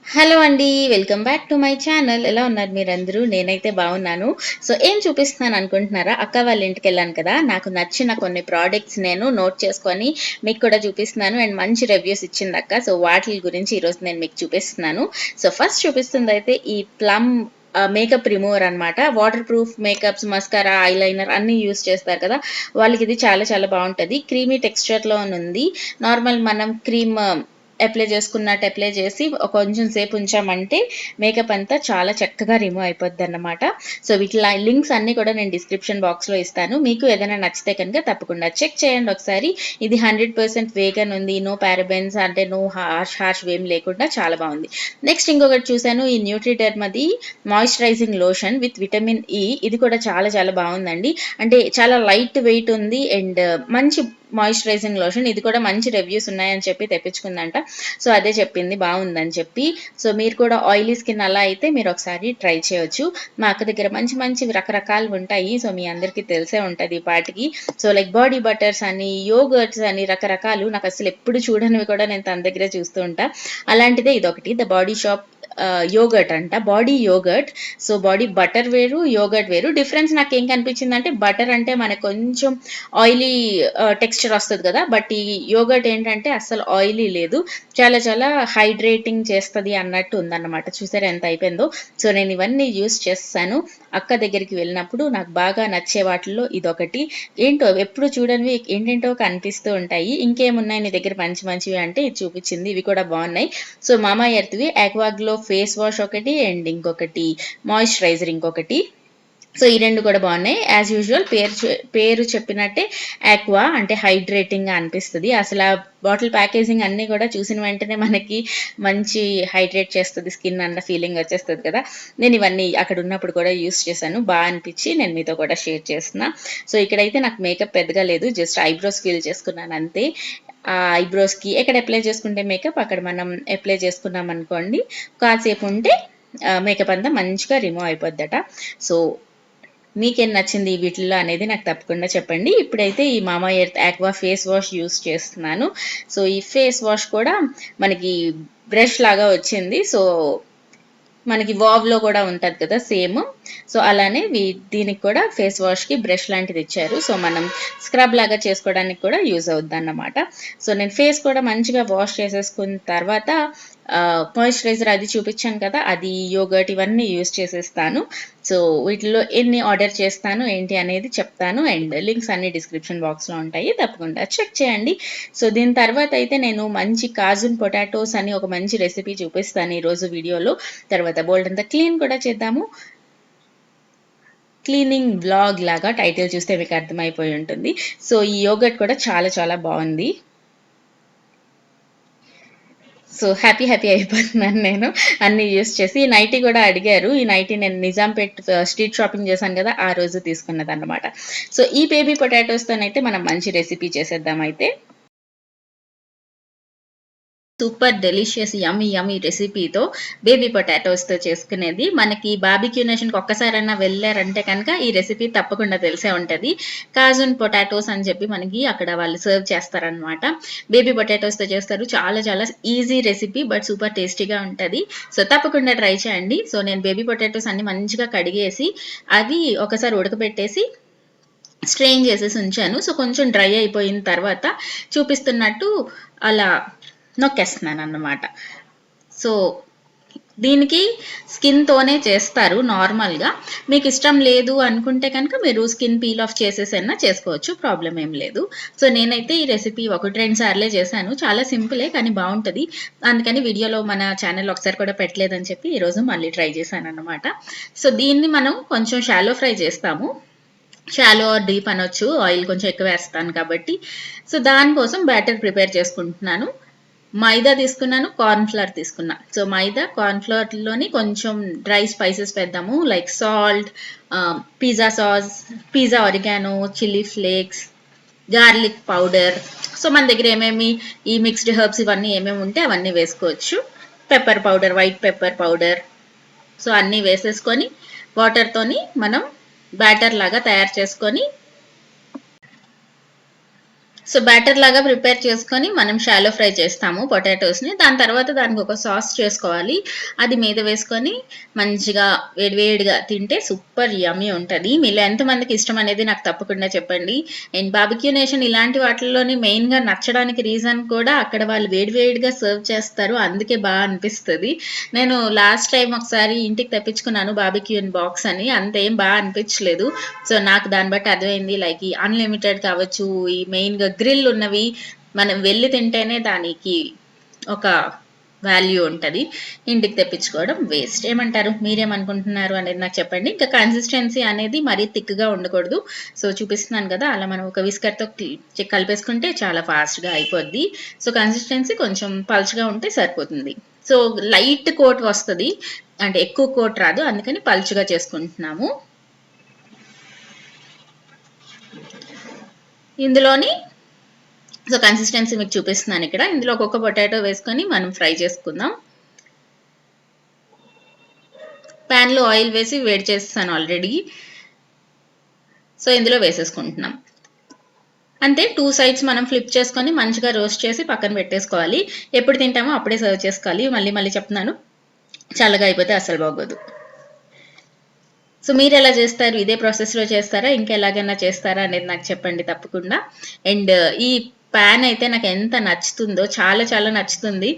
Hello అండి. Welcome back to my channel. ఎలా ఉన్నారు మీరందరూ? నేనైతే బాగున్నాను. సో, ఏం చూపిస్తున్నాను అనుకుంటున్నారా? అక్క వాళ్ళ ఇంటికెళ్ళాను కదా! నాకు నచ్చిన కొన్ని ప్రొడక్ట్స్ నేను నోట్ చేసుకొని మీకు కూడా చూపిస్తున్నాను. అండ్ మంచి రివ్యూస్ ఇచ్చిందక్క. సో, వాటిలి గురించి ఈరోజు నేను మీకు చూపిస్తున్నాను. సో, ఫస్ట్ చూపిస్తుందయితే ఈ ప్లమ్ మేకప్ రిమూవర్ అనమాట. Water proof makeups, mascara, eyeliner అన్నీ యూజ్ చేస్తారు కదా! వాళ్ళకిది చాలా చాలా బావుంటది. క్రీమీ టెక్స్చర్‌లోనుంది. నార్మల్ మనం క్రీమ్ అప్లై చేసుకున్నట్టు అప్లై చేసి కొంచెం సేపు ఉంచామంటే మేకప్ అంతా చాలా చక్కగా రిమూవ్ అయిపోద్దన్నమాట. సో, వీటి లింక్స్ అన్నీ కూడా నేను డిస్క్రిప్షన్ బాక్స్‌లో ఇస్తాను. మీకు ఏదైనా నచ్చితే కనుక తప్పకుండా చెక్ చేయండి ఒకసారి. ఇది 100% వేగన్ ఉంది. నో పారాబెన్స్ అంటే నో హార్ష్ ఏం లేకుండా చాలా బావుంది. నెక్స్ట్ ఇంకొకటి చూసాను. ఈ న్యూట్రిడెర్మాది moisturising lotion with vitamin E. ఇది కూడా చాలా చాలా బావుందండి. అంటే చాలా లైట్ వెయిట్ ఉంది అండ్ మంచి మాయిశ్చరైజింగ్ లోషన్. ఇది కూడా మంచి రివ్యూస్ ఉన్నాయని చెప్పి తెప్పించుకుందంట. సో, అదే చెప్పింది బావుందని చెప్పి. సో, మీరు కూడా ఆయిలీ స్కిన్ అలా అయితే మీరొకసారి ట్రై చేయొచ్చు. మా అక్క దగ్గర మంచి మంచివి రకరకాలువుంటాయి. సో, మీ అందరికీ తెలిసే ఉంటది ఈ పాటికి. సో, లైక్ బాడీ బటర్స్ అని, యోగర్ట్స్ అని రకరకాలు నాకసలెప్పుడు చూడనివి కూడా నేను తన దగ్గరే చూస్తూ ఉంటా. అలాంటిదే ఇదొకటి. ద బాడీ షాప్ యోగర్ట్ అంట. Body yoghurt. So, body butter వేరు, యోగర్ట్ వేరు. డిఫరెన్స్ నాకేం కనిపించిందంటే బటర్ అంటే మనకు కొంచెం ఆయిలీ టెక్స్చర్ వస్తది కదా! బట్ ఈ యోగర్ట్ ఏంటంటే అస్సలు ఆయిలీ లేదు. చాలా చాలా హైడ్రేటింగ్ చేస్తది అన్నట్టు ఉందన్నమాట. చూసారా ఎంత అయిపోయిందో. సో, నేను ఇవన్నీ యూజ్ చేసేసాను. అక్క దగ్గరికి వెళ్ళినప్పుడు నాకు బాగా నచ్చే వాటిల్లో ఇదొకటి. ఏంటో ఎప్పుడు చూడనివి ఏంటేంటో కనిపిస్తూ ఉంటాయి. ఇంకేమున్నాయి నీ దగ్గర మంచి మంచివి అంటే ఇది చూపించింది. ఇవి కూడా బావున్నాయి. సో, మామా ఎర్త్‌వి ఆక్వా గ్లో ఫేస్ వాష్ ఒకటి అండ్ ఇంకొకటి మాయిశ్చరైజర్ ఇంకొకటి. సో, ఈ 2 కూడా బావున్నాయి. యాజ్ యూజువల్ పేరు చెప్పినట్టే ఆక్వా అంటే హైడ్రేటింగ్‌గా అనిపిస్తది. అసలా బాటిల్ ప్యాకేజింగ్ అన్నీ కూడా చూసిన వెంటనే మనకి మంచి హైడ్రేట్ చేస్తది స్కిన్ అన్న ఫీలింగ్ వచ్చేస్తది కదా! నేను ఇవన్నీ అక్కడున్నప్పుడు కూడా యూజ్ చేశాను. అనిపిచ్చి నేను మీతో కూడా షేర్ చేస్తున్నా. సో, ఇక్కడైతే నాకు మేకప్ పెద్దగా లేదు. జస్ట్ ఐబ్రోస్ ఫిల్ చేసుకున్నాను అంతే. ఆ ఐబ్రోస్‌కి ఎక్కడ అప్లై చేసుకుంటే మేకప్ అక్కడ మనం అప్లై చేసుకున్నామనుకోండి, కాసేపు ఉంటే మేకప్ అంతా మంచిగా రిమూవ్ అయిపోద్దట. సో, మీకేం నచ్చింది వీటిల్లో అనేది నాకు తప్పకుండా చెప్పండి. ఇప్పుడైతే ఈ మామా earth aqua face wash use చేస్తున్నాను. సో, ఈ ఫేస్ వాష్ కూడా మనకి బ్రష్ లాగా వచ్చింది. సో, మనకి వావ్‌లో కూడా ఉంటది కదా! సేమ్. సో, అలానే దీనికి కూడా ఫేస్ వాష్‌కి బ్రష్ లాంటిది ఇచ్చారు. సో, మనం స్క్రబ్ లాగా చేసుకోవడానికి కూడా యూజ్ అవుద్దన్నమాట. సో, నేను ఫేస్ కూడా మంచిగా వాష్ చేసేసుకున్న తర్వాత మాయిశ్చరైజర్ అది చూపించాను కదా! అది యోగర్ట్ ఇవన్నీ యూజ్ చేసేస్తాను. సో, వీటిలో ఎన్ని ఆర్డర్ చేస్తాను ఏంటి అనేది చెప్తాను. అండ్ లింక్స్ అన్నీ డిస్క్రిప్షన్ బాక్స్‌లో ఉంటాయి. తప్పకుండా చెక్ చేయండి. సో, దీని తర్వాత అయితే నేను మంచి కాజున్ పొటాటోస్ అని ఒక మంచి రెసిపీ చూపిస్తాను ఈరోజు వీడియోలో. తర్వాత బోలెడంత క్లీన్ కూడా చేద్దాము. క్లీనింగ్ వ్లాగ్ లాగా టైటిల్ చూస్తే మీకు అర్థమైపోయి ఉంటుంది. సో, ఈ యోగర్ట్ కూడా చాలా చాలా బావుంది. సో, హ్యాపీ అయిపోతున్నాను నేను. అన్నీ యూజ్ చేసి. ఈ నైటీ గూడా అడిగారు. ఈ నైటీ నేను నిజాంపేట్ స్ట్రీట్ షాపింగ్ చేశాను గదా! ఆ రోజు తీసుకున్నదన్నమాట. సో, ఈ బేబీ పొటాటోస్‌తోనైతే మనం మంచి రెసిపీ చేసేద్దాం అయితే. సూపర్ డెలిషియస్ యమ్మీ రెసిపీతో బేబీ పొటాటోస్‌తో చేసుకునేది. మనకి బార్బిక్యూ నేషన్‌కి ఒక్కసారైనా వెళ్లారంటే కనుక ఈ రెసిపీ తప్పకుండా తెలిసే ఉంటది. కాజున్ పొటాటోస్ అని చెప్పి మనకి అక్కడ వాళ్ళు సర్వ్ చేస్తారనమాట. బేబీ పొటాటోస్‌తో చేస్తారు. చాలా చాలా ఈజీ రెసిపీ బట్ సూపర్ టేస్టీగా ఉంటది. సో, తప్పకుండా ట్రై చేయండి. సో, నేను బేబీ పొటాటోస్ అన్ని మంచిగా కడిగేసి అవి ఒకసారి ఉడకబెట్టేసి స్ట్రెయిన్ చేసేసి ఉంచాను. సో, కొంచెం డ్రై అయిపోయిన తర్వాత చూపిస్తున్నట్టు అలా నొక్కేస్తున్నానన్నమాట. సో, దీనికి స్కిన్‌తోనే చేస్తారు నార్మల్‌గా. మీకిష్టం లేదు అనుకుంటే కనుక మీరు స్కిన్ పీల్ ఆఫ్ చేసేసైనా చేసుకోవచ్చు. ప్రాబ్లమ్ ఏం లేదు. సో, నేనైతే ఈ రెసిపీ 1, 2 సార్లే చేశాను. చాలా సింపులే కానీ బావుంటది. అందుకని వీడియోలో మన ఛానెల్‌లో ఒకసారి కూడా పెట్టలేదని చెప్పి ఈరోజు మళ్ళీ ట్రై చేశానన్నమాట. సో, దీన్ని మనం కొంచెం షాలో ఫ్రై చేస్తాము. షాలో ఆర్ డీప్ అనొచ్చు. ఆయిల్ కొంచెం ఎక్కువేస్తాను కాబట్టి. సో, దానికోసం బ్యాటర్ ప్రిపేర్ చేసుకుంటున్నాను. మైదా తీసుకున్నాను. కార్న్ ఫ్లోర్ తీసుకున్నా. సో, మైదా, కార్న్ ఫ్లోర్‌లోని కొంచెం డ్రై స్పైసెస్ వేద్దాము. Like salt, pizza sauce, pizza oregano, chilli flakes, garlic powder. So, మన దగ్గర ఏమేమి ఈ మిక్స్డ్ హెర్బ్స్ ఇవన్నీ ఏమేమి ఉంటే అవన్నీ వేసుకోవచ్చు. Pepper powder, white pepper powder. So, అన్నీ వేసేసుకొని వాటర్‌తోని మనం బ్యాటర్ లాగా తయారు చేసుకొని సో బ్యాటర్ లాగా ప్రిపేర్ చేసుకొని మనం షాలో ఫ్రై చేస్తాము పొటాటోస్ని. దాని తర్వాత దానికి ఒక సాస్ చేసుకోవాలి. అది మీద వేసుకొని మంచిగా వేడివేడిగా తింటే సూపర్ యమ్మీ ఉంటుంది. మీలో ఎంతమందికి ఇష్టం అనేది నాకు తప్పకుండా చెప్పండి. అండ్ బార్బిక్యూ నేషన్ ఇలాంటి వాటిల్లోని మెయిన్గా నచ్చడానికి రీజన్ కూడా అక్కడ వాళ్ళు వేడివేడిగా సర్వ్ చేస్తారు, అందుకే బాగా అనిపిస్తుంది. నేను లాస్ట్ టైం ఒకసారి ఇంటికి తెప్పించుకున్నాను బార్బిక్యూ బాక్స్ అని, అంతేం బాగా అనిపించలేదు. సో నాకు దాన్ని బట్టి అర్థమైంది లైక్ ఈ అన్లిమిటెడ్ కావచ్చు, ఈ మెయిన్గా గ్రిల్ ఉన్నవి మనం వెళ్ళి తింటేనే దానికి ఒక వాల్యూ ఉంటుంది. ఇంటికి తెప్పించుకోవడం వేస్ట్. ఏమంటారు, మీరేమనుకుంటున్నారు అనేది నాకు చెప్పండి. ఇంకా కన్సిస్టెన్సీ అనేది మరీ థిక్గా ఉండకూడదు. సో చూపిస్తున్నాను కదా, అలా మనం ఒక విస్కర్తో కలిపేసుకుంటే చాలా ఫాస్ట్గా అయిపోద్ది. సో కన్సిస్టెన్సీ కొంచెం పల్చగా ఉంటే సరిపోతుంది. సో లైట్ కోట్ వస్తుంది, అంటే ఎక్కువ కోట్ రాదు, అందుకని పల్చగా చేసుకుంటున్నాము. ఇందులోని సో కన్సిస్టెన్సీ మీకు చూపిస్తున్నాను ఇక్కడ. ఇందులో ఒక్కొక్క పొటాటో వేసుకొని మనం ఫ్రై చేసుకుందాం. ప్యాన్లో ఆయిల్ వేసి వేడి చేస్తాను ఆల్రెడీ. సో ఇందులో వేసేసుకుంటున్నాం. అంతే, 2 సైడ్స్ మనం ఫ్లిప్ చేసుకొని మంచిగా రోస్ట్ చేసి పక్కన పెట్టేసుకోవాలి. ఎప్పుడు తింటామో అప్పుడే సర్వ్ చేసుకోవాలి. మళ్ళీ మళ్ళీ చెప్తున్నాను, చల్లగా అయిపోతే అస్సలు బాగోదు. సో మీరు ఎలా చేస్తారు, ఇదే ప్రాసెస్లో చేస్తారా, ఇంకెలాగైనా చేస్తారా అనేది నాకు చెప్పండి తప్పకుండా. అండ్ ఈ ప్యాన్ అయితే నాకు ఎంత నచ్చుతుందో, చాలా చాలా నచ్చుతుంది.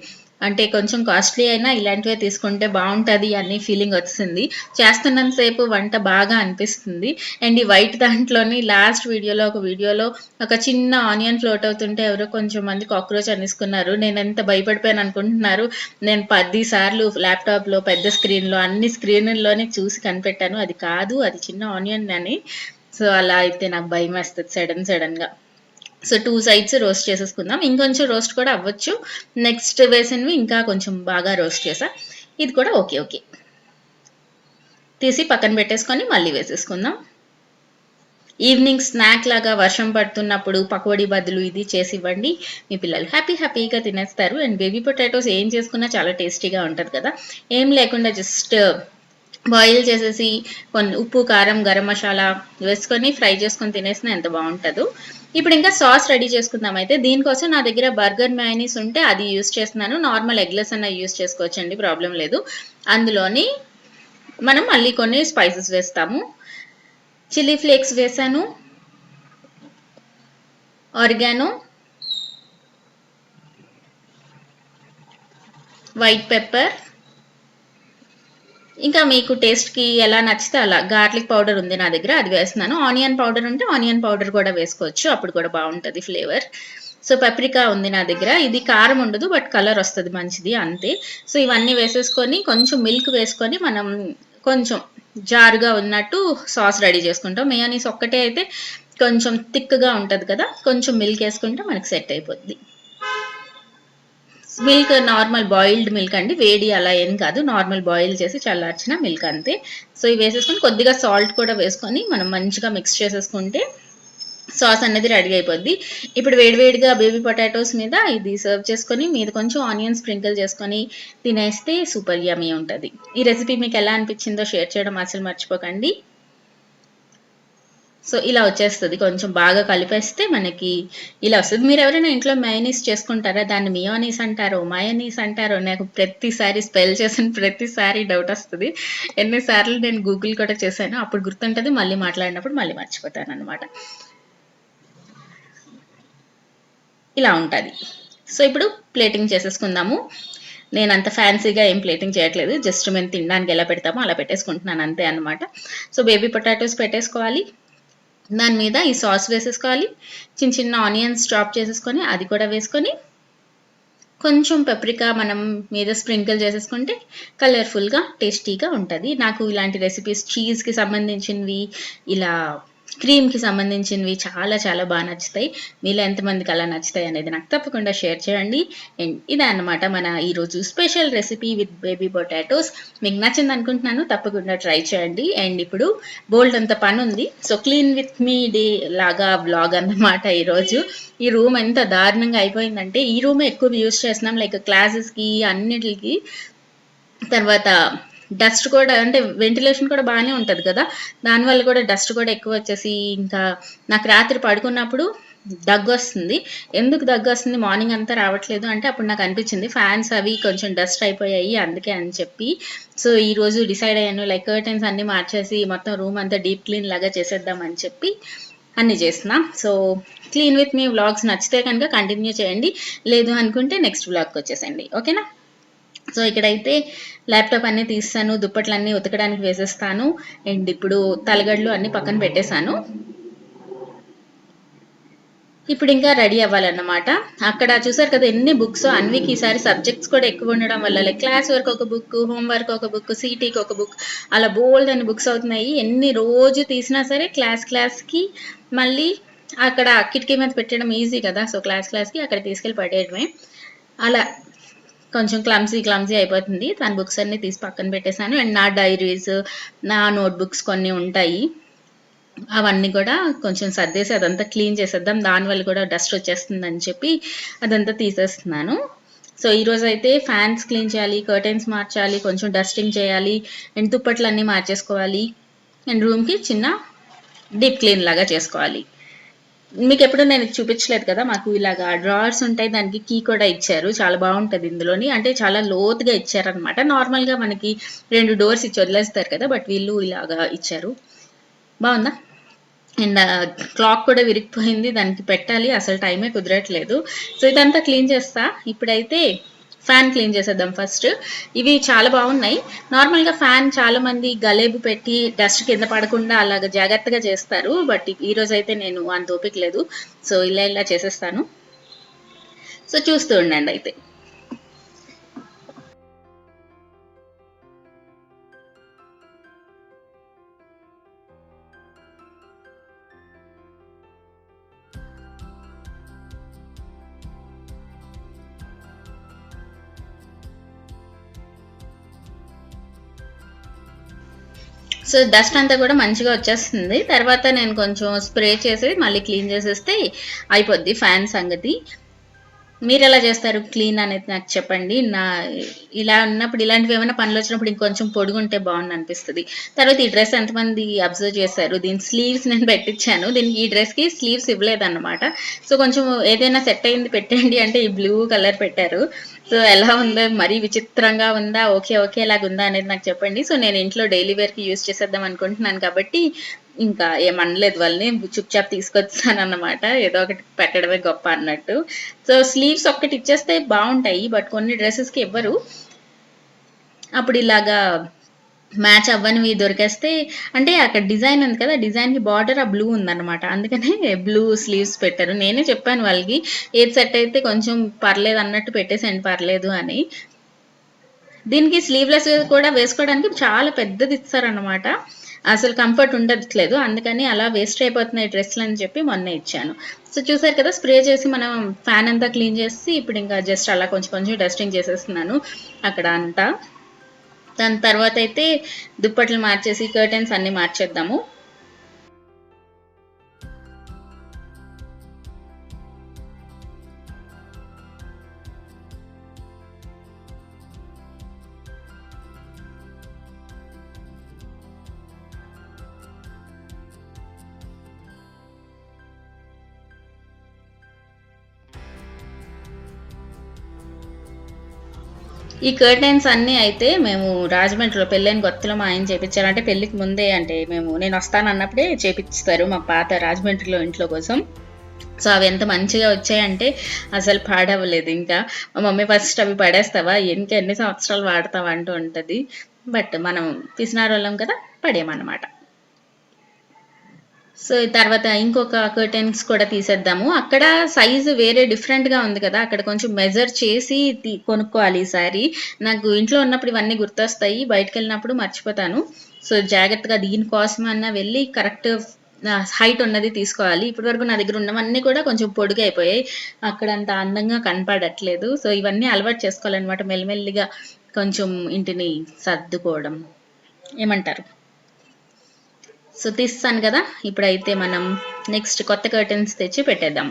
అంటే కొంచెం కాస్ట్లీ అయినా ఇలాంటివే తీసుకుంటే బాగుంటుంది అని ఫీలింగ్ వచ్చింది. చేస్తున్నంతసేపు వంట బాగా అనిపిస్తుంది. అండ్ ఈ వైట్ దాంట్లోని లాస్ట్ వీడియోలో ఒక చిన్న ఆనియన్ ఫ్లోట్ అవుతుంటే ఎవరో కొంచెం మంది కాక్రోచ్ అనేసుకున్నారు. నేను ఎంత భయపడిపోయాను అనుకుంటున్నారు. నేను 10 సార్లు ల్యాప్టాప్లో పెద్ద స్క్రీన్లో అన్ని స్క్రీన్లోనే చూసి కనిపెట్టాను, అది కాదు, అది చిన్న ఆనియన్ అని. సో అలా అయితే నాకు భయం వేస్తుంది సడన్గా. సో 2 సైడ్స్ రోస్ట్ చేసేసుకుందాం. ఇంకొంచెం రోస్ట్ కూడా అవ్వచ్చు. నెక్స్ట్ వేసినవి ఇంకా కొంచెం బాగా రోస్ట్ చేసా. ఇది కూడా ఓకే. తీసి పక్కన పెట్టేసుకొని మళ్ళీ వేసేసుకుందాం. ఈవినింగ్ స్నాక్ లాగా వర్షం పడుతున్నప్పుడు పకోడీ బదులు ఇది చేసి ఇవ్వండి, మీ పిల్లలు హ్యాపీగా తినేస్తారు. అండ్ బేబీ పొటాటోస్ ఏం చేసుకున్నా చాలా టేస్టీగా ఉంటుంది కదా. ఏం లేకుండా జస్ట్ బాయిల్ చేసేసి కొన్ని ఉప్పు, కారం, గరం మసాలా వేసుకొని ఫ్రై చేసుకొని తినేసినా ఎంత బాగుంటుందో. ఇప్పుడు ఇంకా సాస్ రెడీ చేసుకుందాం. అయితే దీనికోసం నా దగ్గర బర్గర్ మయోనీస్ ఉంటే అది యూస్ చేస్తున్నాను. నార్మల్ ఎగ్లెస్ అన్న యూస్ చేసుకోవచ్చండి, ప్రాబ్లం లేదు. అందులోని మనం మళ్ళీ కొన్ని స్పైసెస్ వేస్తాము. చిల్లీ ఫ్లేక్స్ వేసాను, ఆరిగానో, వైట్ పెప్పర్, ఇంకా మీకు టేస్ట్కి ఎలా నచ్చితే అలా గార్లిక్ పౌడర్ ఉంది నా దగ్గర, అది వేస్తున్నాను. ఆనియన్ పౌడర్ ఉంటే ఆనియన్ పౌడర్ కూడా వేసుకోవచ్చు, అప్పుడు కూడా బాగుంటుంది ఫ్లేవర్. సో పెప్రికా ఉంది నా దగ్గర, ఇది కారం ఉండదు బట్ కలర్ వస్తుంది మంచిది, అంతే. సో ఇవన్నీ వేసేసుకొని కొంచెం మిల్క్ వేసుకొని మనం కొంచెం జారుగా ఉన్నట్టు సాస్ రెడీ చేసుకుంటాం. మేయోనీస్ ఒక్కటే అయితే కొంచెం థిక్గా ఉంటుంది కదా, కొంచెం మిల్క్ వేసుకుంటే మనకి సెట్ అయిపోద్ది. మిల్క్ నార్మల్ బాయిల్డ్ మిల్క్ అండి, వేడి అలా ఏం కాదు, నార్మల్ బాయిల్ చేసి చల్లార్చిన మిల్క్ అంతే. సో ఇవి వేసేసుకొని కొద్దిగా సాల్ట్ కూడా వేసుకొని మనం మంచిగా మిక్స్ చేసేసుకుంటే సాస్ అనేది రెడీ అయిపోద్ది. ఇప్పుడు వేడివేడిగా బేబీ పొటాటోస్ మీద ఇది సర్వ్ చేసుకొని మీద కొంచెం ఆనియన్ స్ప్రింకిల్ చేసుకొని తినేస్తే సూపర్ యమ్మీ ఉంటుంది. ఈ రెసిపీ మీకు ఎలా అనిపించిందో షేర్ చేయడం అసలు మర్చిపోకండి. సో ఇలా వచ్చేస్తుంది, కొంచెం బాగా కలిపేస్తే మనకి ఇలా వస్తుంది. మీరు ఎవరైనా ఇంట్లో మయోనీస్ చేసుకుంటారా, దాన్ని మియోనీస్ అంటారో మయోనీస్ అంటారో, నాకు ప్రతిసారి స్పెల్ చేసిన ప్రతిసారి డౌట్ వస్తుంది. ఎన్నిసార్లు నేను గూగుల్ కూడా చేశాను, అప్పుడు గుర్తుంటుంది, మళ్ళీ మాట్లాడినప్పుడు మళ్ళీ మర్చిపోతాను అనమాట. ఇలా ఉంటుంది. సో ఇప్పుడు ప్లేటింగ్ చేసేసుకుందాము. నేను అంత ఫ్యాన్సీగా ఏం ప్లేటింగ్ చేయట్లేదు, జస్ట్ మేము తినడానికి ఎలా పెడతామో అలా పెట్టేసుకుంటున్నాను అంతే అనమాట. సో బేబీ పొటాటోస్ పెట్టేసుకోవాలి, దాని మీద ఈ సాస్ వేసేసుకోవాలి, చిన్న చిన్న ఆనియన్స్ చాప్ చేసేసుకొని అది కూడా వేసుకొని కొంచెం పెప్రికా మనం మీద స్ప్రింకిల్ చేసేసుకుంటే కలర్ఫుల్గా టేస్టీగా ఉంటుంది. నాకు ఇలాంటి రెసిపీస్ చీజ్కి సంబంధించినవి, ఇలా క్రీమ్కి సంబంధించినవి చాలా చాలా బాగా నచ్చుతాయి. మీలో ఎంతమందికి అలా నచ్చుతాయి అనేది నాకు తప్పకుండా షేర్ చేయండి. అండ్ ఇదే అన్నమాట మన ఈరోజు special recipe with baby potatoes. మీకు నచ్చింది అనుకుంటున్నాను, తప్పకుండా ట్రై చేయండి. అండ్ ఇప్పుడు బోల్డ్ అంత పని ఉంది, so clean with me day లాగా వ్లాగ్ అన్నమాట ఈరోజు. ఈ రూమ్ ఎంత దారుణంగా అయిపోయిందంటే, ఈ రూమే ఎక్కువ యూస్ చేస్తున్నాం లైక్ క్లాసెస్కి అన్నిటికి. తర్వాత డస్ట్ కూడా, అంటే వెంటిలేషన్ కూడా బాగానే ఉంటుంది కదా, దానివల్ల కూడా డస్ట్ కూడా ఎక్కువ వచ్చేసి ఇంకా నాకు రాత్రి పడుకున్నప్పుడు దగ్గొస్తుంది. ఎందుకు దగ్గొస్తుంది మార్నింగ్ అంతా రావట్లేదు అంటే అప్పుడు నాకు అనిపించింది ఫ్యాన్స్ అవి కొంచెం డస్ట్ అయిపోయాయి అందుకే అని చెప్పి. సో ఈరోజు డిసైడ్ అయ్యాను లైక్ కర్టెన్స్ అన్నీ మార్చేసి మొత్తం రూమ్ అంతా డీప్ క్లీన్ లాగా చేసేద్దాం అని చెప్పి అన్నీ చేస్తున్నా. So clean with me vlogs నచ్చితే కనుక కంటిన్యూ చేయండి, లేదు అనుకుంటే నెక్స్ట్ వ్లాగ్కి వచ్చేసండి, ఓకేనా. సో ఇక్కడైతే ల్యాప్టాప్ అన్నీ తీస్తాను, దుప్పట్లన్నీ ఉతకడానికి వేసేస్తాను. అండ్ ఇప్పుడు తలగడ్లు అన్నీ పక్కన పెట్టేశాను. ఇప్పుడు ఇంకా రెడీ అవ్వాలన్నమాట. అక్కడ చూసారు కదా ఎన్ని బుక్స్, అన్వికి ఈసారి సబ్జెక్ట్స్ కూడా ఎక్కువ ఉండడం వల్ల లైక్ క్లాస్ వర్క్ ఒక బుక్, హోమ్ వర్క్ ఒక బుక్, సిటీకి ఒక బుక్, అలా బోల్డ్ అని బుక్స్ అవుతున్నాయి. ఎన్ని రోజు తీసినా సరే క్లాస్కి మళ్ళీ అక్కడ కిటికీ మీద పెట్టడం ఈజీ కదా, సో క్లాస్కి అక్కడ తీసుకెళ్ళి పడేయడమే. అలా కొంచెం క్లమ్జీ అయిపోతుంది. తన బుక్స్ అన్ని తీసి పక్కన పెట్టేశాను. అండ్ నా డైరీస్, నా నోట్బుక్స్ కొన్ని ఉంటాయి, అవన్నీ కూడా కొంచెం సర్దేసి అదంతా క్లీన్ చేసేద్దాం, దానివల్ల కూడా డస్ట్ వచ్చేస్తుందని చెప్పి అదంతా తీసేస్తున్నాను. సో ఈరోజు అయితే ఫ్యాన్స్ క్లీన్ చేయాలి, కర్టెన్స్ మార్చాలి, కొంచెం డస్టింగ్ చేయాలి, అండ్ దుప్పట్లన్నీ మార్చేసుకోవాలి, అండ్ రూమ్కి చిన్న డీప్ క్లీన్ లాగా చేసుకోవాలి. మీకు ఎప్పుడు నేను చూపించలేదు కదా, మాకు ఇలాగా డ్రావర్స్ ఉంటాయి, దానికి కీ కూడా ఇచ్చారు, చాలా బాగుంటుంది ఇందులోని. అంటే చాలా లోతుగా ఇచ్చారనమాట. నార్మల్గా మనకి 2 డోర్స్ ఇచ్చి వదిలేస్తారు కదా, బట్ వీళ్ళు ఇలాగా ఇచ్చారు. బాగుందా. అండ్ క్లాక్ కూడా విరిగిపోయింది, దానికి పెట్టాలి, అసలు టైమే కుదరట్లేదు. సో ఇదంతా క్లీన్ చేస్తా. ఇప్పుడైతే ఫ్యాన్ క్లీన్ చేసేద్దాం ఫస్ట్. ఇవి చాలా బాగున్నాయి. నార్మల్గా ఫ్యాన్ చాలా మంది గలేబు పెట్టి డస్ట్ కింద పడకుండా అలాగ జాగ్రత్తగా చేస్తారు, బట్ ఈరోజు అయితే నేను అంత ఓపిక లేదు, సో ఇలా చేసేస్తాను. సో చూస్తూ ఉండండి అయితే. సో డస్ట్ అంతా కూడా మంచిగా వచ్చేస్తుంది. తర్వాత నేను కొంచెం స్ప్రే చేసి మళ్ళీ క్లీన్ చేసేస్తే అయిపోద్ది ఫ్యాన్ సంగతి. మీరు ఎలా చేస్తారు క్లీన్ అనేది నాకు చెప్పండి. ఇలా ఉన్నప్పుడు ఇలాంటివి ఏమైనా పనులు వచ్చినప్పుడు ఇంకొంచెం పొడుగుంటే బాగుంది అనిపిస్తుంది. తర్వాత ఈ డ్రెస్ ఎంతమంది అబ్జర్వ్ చేశారు, దీని స్లీవ్స్ నేను పెట్టించాను, దీనికి ఈ డ్రెస్కి స్లీవ్స్ ఇవ్వలేదన్నమాట. సో కొంచెం ఏదైనా సెట్ అయింది పెట్టండి అంటే ఈ బ్లూ కలర్ పెట్టారు. సో ఎలా ఉందో, మరీ విచిత్రంగా ఉందా, ఓకేలాగా ఉందా అనేది నాకు చెప్పండి. సో నేను ఇంట్లో డైలీ వేర్కి యూజ్ చేసేద్దాం అనుకుంటున్నాను కాబట్టి ఇంకా ఏమనలేదు వాళ్ళని, చుప్చాప్ తీసుకొచ్చాను అన్నమాట, ఏదో ఒకటి పెట్టడమే గొప్ప అన్నట్టు. సో స్లీవ్స్ ఒక్కటి ఇచ్చేస్తే బాగుంటాయి, బట్ కొన్ని డ్రెస్సెస్కి ఇవ్వరు. అప్పుడు ఇలాగా మ్యాచ్ అవ్వనివి దొరికేస్తే, అంటే అక్కడ డిజైన్ ఉంది కదా, డిజైన్కి బార్డర్ ఆ బ్లూ ఉందన్నమాట, అందుకనే బ్లూ స్లీవ్స్ పెట్టారు. నేనే చెప్పాను వాళ్ళకి ఏది సెట్ అయితే కొంచెం పర్లేదు అన్నట్టు పెట్టేసేయండి, పర్లేదు అని. దీనికి స్లీవ్లెస్ కూడా వేసుకోవడానికి చాలా పెద్దది ఇస్తారనమాట, అసలు కంఫర్ట్ ఉండట్లేదు, అందుకని అలా వేస్ట్ అయిపోతున్నాయి డ్రెస్సులు అని చెప్పి మొన్న ఇచ్చాను. సో చూసారు కదా, స్ప్రే చేసి మనం ఫ్యాన్ అంతా క్లీన్ చేసి ఇప్పుడు ఇంకా జస్ట్ అలా కొంచెం డస్టింగ్ చేసేస్తున్నాను అక్కడ అంతా. దాని తర్వాత అయితే దుప్పట్లు మార్చేసి కర్టెన్స్ అన్ని మార్చేద్దాము. ఈ కర్టెన్స్ అన్నీ అయితే మేము రాజమండ్రిలో పెళ్ళైన కొత్తలో మా ఆయన చేపించారు. అంటే పెళ్ళికి ముందే, అంటే నేను వస్తానన్నప్పుడే చేపిస్తారు మా పాత రాజమండ్రిలో ఇంట్లో కోసం. సో అవి ఎంత మంచిగా వచ్చాయంటే అసలు పాడవలేదు. ఇంకా మా మమ్మీ ఫస్ట్ అవి పడేస్తావా, ఎన్ని సంవత్సరాలు వాడతావా అంటూ ఉంటుంది, బట్ మనం పిసినారోళ్ళం కదా, పడేయమన్నమాట. సో తర్వాత ఇంకొక కర్టెన్స్ కూడా తీసేద్దాము. అక్కడ సైజు వేరే డిఫరెంట్గా ఉంది కదా, అక్కడ కొంచెం మెజర్ చేసి కొనుక్కోవాలి ఈసారి. నాకు ఇంట్లో ఉన్నప్పుడు ఇవన్నీ గుర్తొస్తాయి, బయటకు వెళ్ళినప్పుడు మర్చిపోతాను. సో జాగ్రత్తగా దీనికోసమన్నా వెళ్ళి కరెక్ట్ హైట్ ఉన్నది తీసుకోవాలి. ఇప్పటివరకు నా దగ్గర ఉన్నవన్నీ కూడా కొంచెం పొడుగు అయిపోయాయి, అక్కడ అంత అందంగా కనపడట్లేదు. సో ఇవన్నీ అలవాటు చేసుకోవాలన్నమాట మెల్లిమెల్లిగా, కొంచెం ఇంటిని సర్దుకోవడం, ఏమంటారు. సో తీస్తాను కదా, ఇప్పుడైతే మనం నెక్స్ట్ కొత్త కర్టెన్స్ తెచ్చి పెట్టేద్దాం.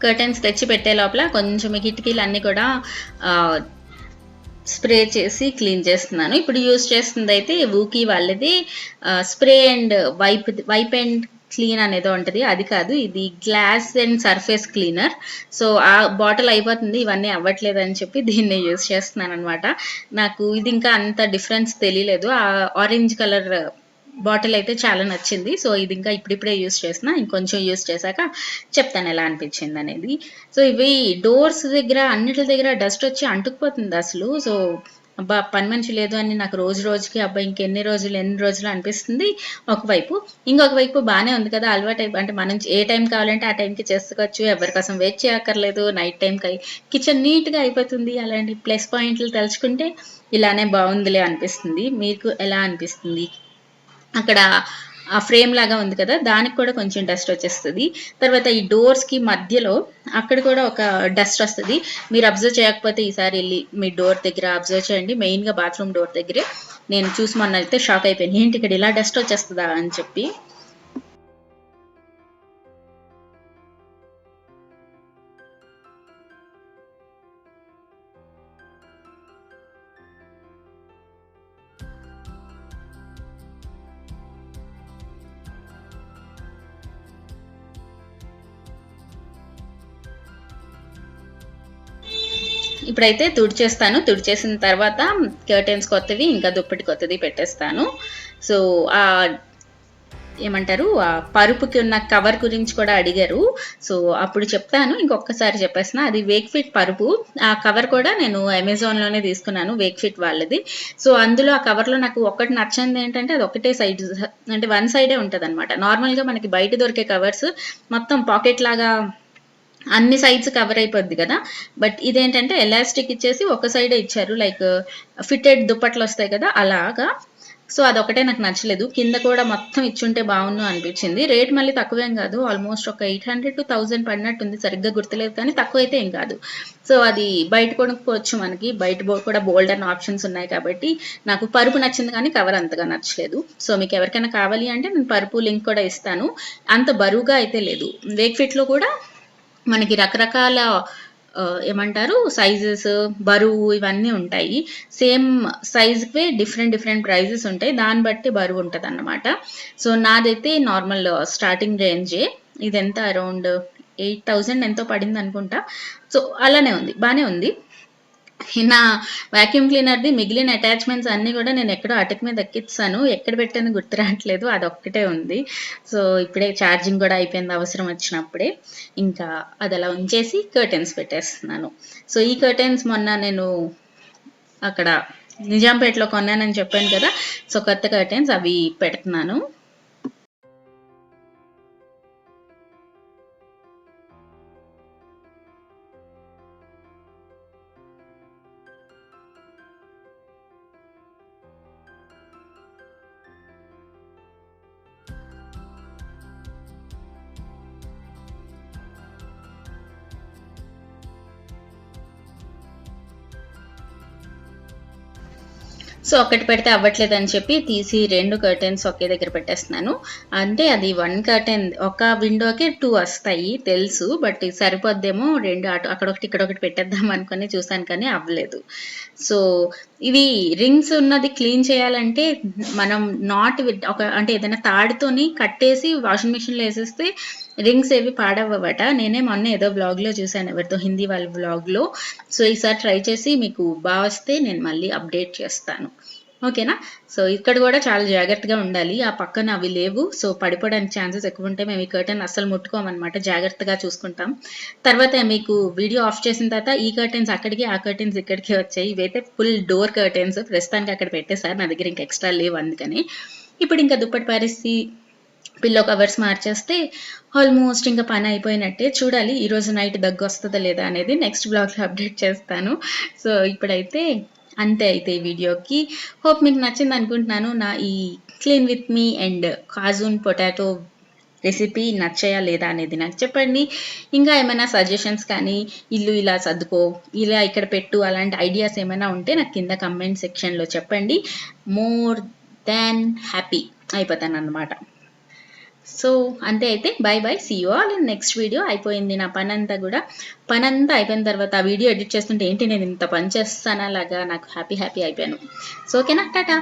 కర్టెన్స్ తెచ్చి పెట్టే లోపల కొంచెం ఈ కిటికీలన్నీ కూడా స్ప్రే చేసి క్లీన్ చేస్తున్నాను. ఇప్పుడు యూజ్ చేస్తుంది అయితే వూకీ వాళ్ళది spray and wipe and clean అనేదో ఉంటుంది, అది కాదు, ఇది glass and surface cleaner. So ఆ బాటిల్ అయిపోతుంది, ఇవన్నీ అవ్వట్లేదు అని చెప్పి దీన్ని యూజ్ చేస్తున్నాను అనమాట. నాకు ఇది ఇంకా అంత డిఫరెన్స్ తెలియలేదు. ఆ ఆరెంజ్ కలర్ బాటిల్ అయితే చాలా నచ్చింది. సో ఇది ఇంకా ఇప్పుడిప్పుడే యూజ్ చేసిన, ఇంకొంచెం యూజ్ చేశాక చెప్తాను ఎలా అనిపించింది అనేది. సో ఇవి డోర్స్ దగ్గర అన్నిటి దగ్గర డస్ట్ వచ్చి అంటుకుపోతుంది అసలు. సో అబ్బా పని మనిషి లేదు అని నాకు రోజు రోజుకి అబ్బా ఇంకెన్ని రోజులు అనిపిస్తుంది ఒకవైపు. ఇంకొక వైపు బాగానే ఉంది కదా, అలవాటు అంటే మనం ఏ టైం కావాలంటే ఆ టైంకి చేసుకోవచ్చు, ఎవరి కోసం వెయిట్ చేయక్కర్లేదు, నైట్ టైంకి కిచెన్ నీట్గా అయిపోతుంది. అలాంటి ప్లస్ పాయింట్లు తలుచుకుంటే ఇలానే బాగుందిలే అనిపిస్తుంది. మీకు ఎలా అనిపిస్తుంది? అక్కడ ఆ ఫ్రేమ్ లాగా ఉంది కదా, దానికి కూడా కొంచెం డస్ట్ వచ్చేస్తుంది. తర్వాత ఈ డోర్స్కి మధ్యలో అక్కడ కూడా ఒక డస్ట్ వస్తుంది. మీరు అబ్జర్వ్ చేయకపోతే ఈసారి వెళ్ళి మీ డోర్ దగ్గర అబ్జర్వ్ చేయండి, మెయిన్గా బాత్రూమ్ డోర్ దగ్గరే. నేను చూసి మొన్న అయితే షాక్ అయిపోయాను, ఏంటి ఇక్కడ ఇలా డస్ట్ వచ్చేస్తుందా అని చెప్పి. ఇప్పుడైతే తుడిచేసిన తర్వాత కర్టెన్స్ కొత్తవి ఇంకా దుప్పటి కొత్తది పెట్టేస్తాను. సో ఆ ఏమంటారు, ఆ పరుపుకి ఉన్న కవర్ గురించి కూడా అడిగారు. సో అప్పుడు చెప్తాను, ఇంకొకసారి చెప్పేసిన, అది వేక్ఫిట్ పరుపు. ఆ కవర్ కూడా నేను అమెజాన్లోనే తీసుకున్నాను, వేక్ఫిట్ వాళ్ళది. సో అందులో ఆ కవర్లో నాకు ఒకటి నచ్చింది ఏంటంటే అది ఒకటే సైడ్, అంటే వన్ సైడే ఉంటుంది అనమాట. నార్మల్గా మనకి బయట దొరికే కవర్స్ మొత్తం పాకెట్ లాగా అన్ని సైడ్స్ కవర్ అయిపోద్ది కదా, బట్ ఇదేంటంటే ఎలాస్టిక్ ఇచ్చేసి ఒక సైడే ఇచ్చారు, లైక్ ఫిట్టెడ్ దుప్పట్లు వస్తాయి కదా అలాగా. సో అదొకటే నాకు నచ్చలేదు, కింద కూడా మొత్తం ఇచ్చుంటే బాగుండు అనిపించింది. రేట్ మళ్ళీ తక్కువేం కాదు, ఆల్మోస్ట్ ఒక 800 to 1000 పడినట్టుంది, సరిగ్గా గుర్తులేదు కానీ తక్కువ అయితే ఏం కాదు. సో అది బయట కొనుక్కోవచ్చు, మనకి బయట కూడా బోల్డ్ అండ్ ఆప్షన్స్ ఉన్నాయి కాబట్టి. నాకు పరుపు నచ్చింది కానీ కవర్ అంతగా నచ్చలేదు. సో మీకు ఎవరికైనా కావాలి అంటే నేను పరుపు లింక్ కూడా ఇస్తాను. అంత బరువుగా అయితే లేదు. వేక్ఫిట్లో కూడా మనకి రకరకాల ఏమంటారు సైజెస్, బరువు ఇవన్నీ ఉంటాయి. సేమ్ సైజ్కే డిఫరెంట్ ప్రైజెస్ ఉంటాయి, దాన్ని బట్టి బరువు ఉంటుంది అన్నమాట. సో నాదైతే నార్మల్ స్టార్టింగ్ రేంజే, ఇది ఎంత అరౌండ్ 8000 ఎంతో పడింది అనుకుంటా. సో అలానే ఉంది, బాగానే ఉంది. నా వాక్యూమ్ క్లీనర్ది మిగిలిన అటాచ్మెంట్స్ అన్నీ కూడా నేను ఎక్కడో అటక్ మీద ఎక్కిస్తాను, ఎక్కడ పెట్టాను గుర్తు రావట్లేదు, అదొక్కటే ఉంది. సో ఇప్పుడే ఛార్జింగ్ కూడా అయిపోయింది అవసరం వచ్చినప్పుడే. ఇంకా అది అలా ఉంచేసి కర్టెన్స్ పెట్టేస్తున్నాను. సో ఈ కర్టెన్స్ మొన్న నేను అక్కడ నిజాంపేటలో కొన్నానని చెప్పాను కదా, సో కొత్త కర్టెన్స్ అవి పెడుతున్నాను. సో ఒకటి పెడితే అవ్వట్లేదు అని చెప్పి తీసి 2 కర్టెన్స్ ఒకే దగ్గర పెట్టేస్తున్నాను. అంటే అది 1 కర్టెన్, ఒక విండోకి 2 వస్తాయి తెలుసు, బట్ ఇది సరిపోద్దేమో 2 అక్కడొకటి ఇక్కడొకటి పెట్టేద్దాం అనుకుని చూసాను కానీ అవ్వలేదు. సో ఇవి రింగ్స్ ఉన్నది క్లీన్ చేయాలంటే మనం అంటే ఏదైనా తాడుతోని కట్టేసి వాషింగ్ మిషన్లో వేసేస్తే రింగ్స్ ఏవి పాడవ్వట. నేనే మొన్న ఏదో బ్లాగ్లో చూసాను, ఎవరితో హిందీ వాళ్ళ బ్లాగ్లో. సో ఈసారి ట్రై చేసి మీకు బాగా వస్తే నేను మళ్ళీ అప్డేట్ చేస్తాను, ఓకేనా. సో ఇక్కడ కూడా చాలా జాగ్రత్తగా ఉండాలి, ఆ పక్కన అవి లేవు, సో పడిపోవడానికి ఛాన్సెస్ ఎక్కువ ఉంటాయి. మేము ఈ కర్టెన్ అస్సలు ముట్టుకోమన్నమాట, జాగ్రత్తగా చూసుకుంటాం. తర్వాత మీకు వీడియో ఆఫ్ చేసిన తర్వాత ఈ కర్టెన్స్ అక్కడికి, ఆ కర్టెన్స్ ఇక్కడికి వచ్చాయి. ఇవైతే ఫుల్ డోర్ కర్టెన్స్, ప్రస్తుతానికి అక్కడ పెట్టేశారు, నా దగ్గర ఇంకా ఎక్స్ట్రా లేవు అందుకని. ఇప్పుడు ఇంకా దుప్పటి పారేసి పిల్లో కవర్స్ మార్చేస్తే ఆల్మోస్ట్ ఇంకా పని అయిపోయినట్టే. చూడాలి ఈరోజు నైట్ దగ్గు వస్తుందా లేదా అనేది నెక్స్ట్ బ్లాగ్లో అప్డేట్ చేస్తాను. సో ఇప్పుడైతే అంతే అయితే ఈ వీడియోకి. హోప్ మీకు నచ్చింది అనుకుంటున్నాను. నా ఈ clean with me and Cajun potato recipe నచ్చాయా లేదా అనేది నాకు చెప్పండి. ఇంకా ఏమైనా సజెషన్స్ కానీ, ఇల్లు ఇలా సర్దుకో, ఇలా ఇక్కడ పెట్టు, అలాంటి ఐడియాస్ ఏమైనా ఉంటే నాకు కింద కమెంట్ సెక్షన్లో చెప్పండి. మోర్ దాన్ హ్యాపీ అయిపోతాను అన్నమాట. సో అంతే అయితే bye bye, see you all in next video. అయిపోయింది నా పనంతా కూడా. పనంతా అయిపోయిన తర్వాత ఆ వీడియో ఎడిట్ చేస్తుంటే ఏంటి నేను ఇంత పని చేస్తానా లాగా నాకు హ్యాపీ అయిపోయాను. సో ఓకేనా, టాటా.